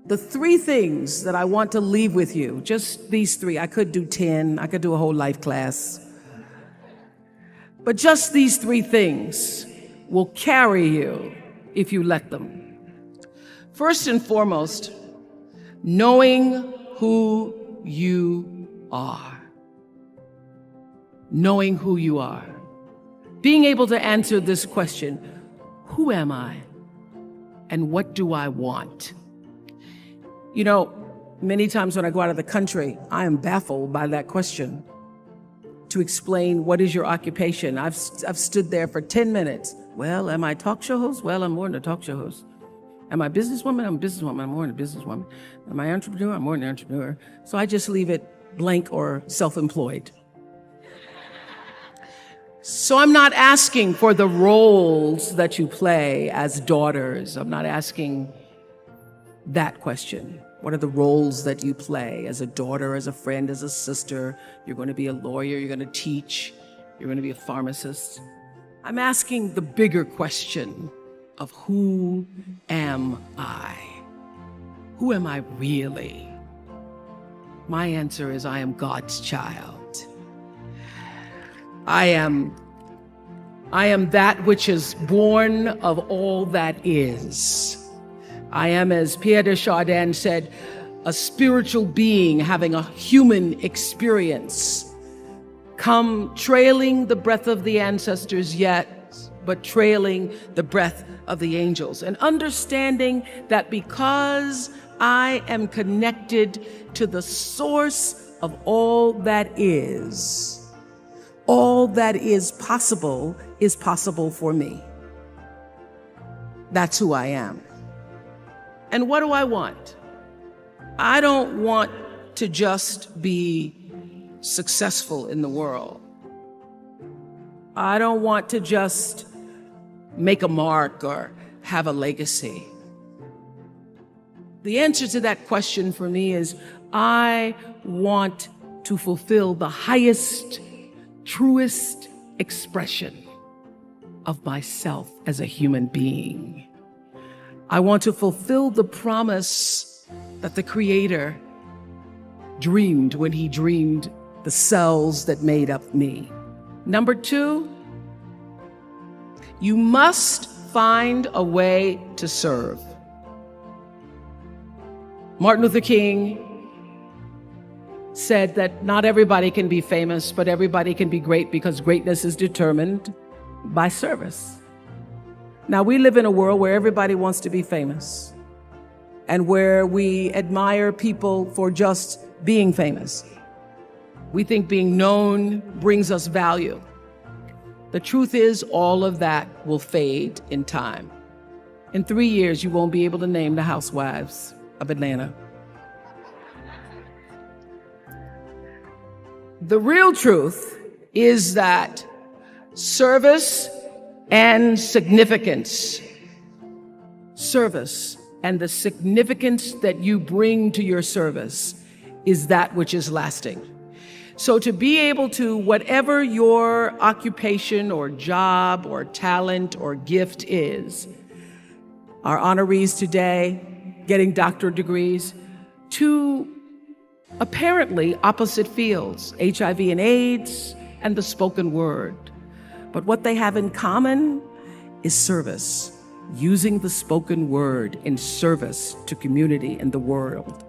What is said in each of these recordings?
The three things that I want to leave with you, just these three. I could do 10, I could do a whole life class. But just these three things will carry you if you let them. First and foremost, knowing who you are. Knowing who you are. Being able to answer this question, who am I and what do I want? You know, many times when I go out of the country, I am baffled by that question. To explain what is your occupation, I've stood there for 10 minutes. Well, am I a talk show host? Well, I'm more than a talk show host. Am I a businesswoman? I'm a businesswoman. I'm more than a businesswoman. Am I an entrepreneur? I'm more than an entrepreneur. So I just leave it blank or self-employed. So I'm not asking for the roles that you play as daughters. I'm not asking that question. What are the roles that you play as a daughter, as a friend, as a sister? You're going to be a lawyer, you're going to teach, you're going to be a pharmacist. I'm asking the bigger question of who am I? Who am I really? My answer is I am God's child. I am that which is born of all that is. I am, as Pierre de Chardin said, a spiritual being having a human experience, come trailing the breath of the ancestors yet, but trailing the breath of the angels. And understanding that because I am connected to the source of all that is possible for me. That's who I am. And what do I want? I don't want to just be successful in the world. I don't want to just make a mark or have a legacy. The answer to that question for me is I want to fulfill the highest, truest expression of myself as a human being. I want to fulfill the promise that the Creator dreamed when He dreamed the cells that made up me. Number two, you must find a way to serve. Martin Luther King said that not everybody can be famous, but everybody can be great because greatness is determined by service. Now, we live in a world where everybody wants to be famous and where we admire people for just being famous. We think being known brings us value. The truth is, all of that will fade in time. In 3 years, you won't be able to name the housewives of Atlanta. The real truth is that service and significance, service and the significance that you bring to your service is that which is lasting. So to be able to, whatever your occupation or job or talent or gift is, our honorees today getting doctorate degrees, to apparently opposite fields, HIV and AIDS and the spoken word. But what they have in common is service, using the spoken word in service to community and the world,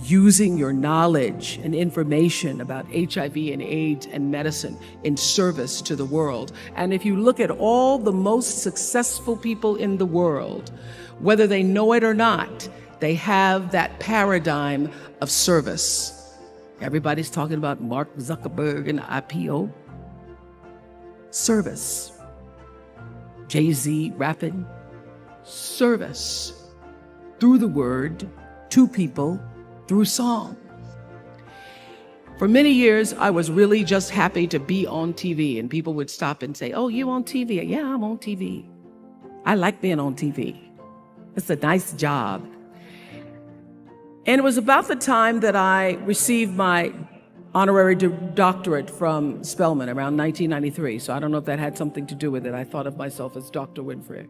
using your knowledge and information about HIV and AIDS and medicine in service to the world. And if you look at all the most successful people in the world, whether they know it or not, they have that paradigm of service. Everybody's talking about Mark Zuckerberg and IPO. Service. Jay-Z rapping. Service. Through the word, to people, through song. For many years, I was really just happy to be on TV, and people would stop and say, "Oh, you on TV?" Yeah, I'm on TV. I like being on TV. It's a nice job. And it was about the time that I received my honorary doctorate from Spelman around 1993. So I don't know if that had something to do with it. I thought of myself as Dr. Winfrey.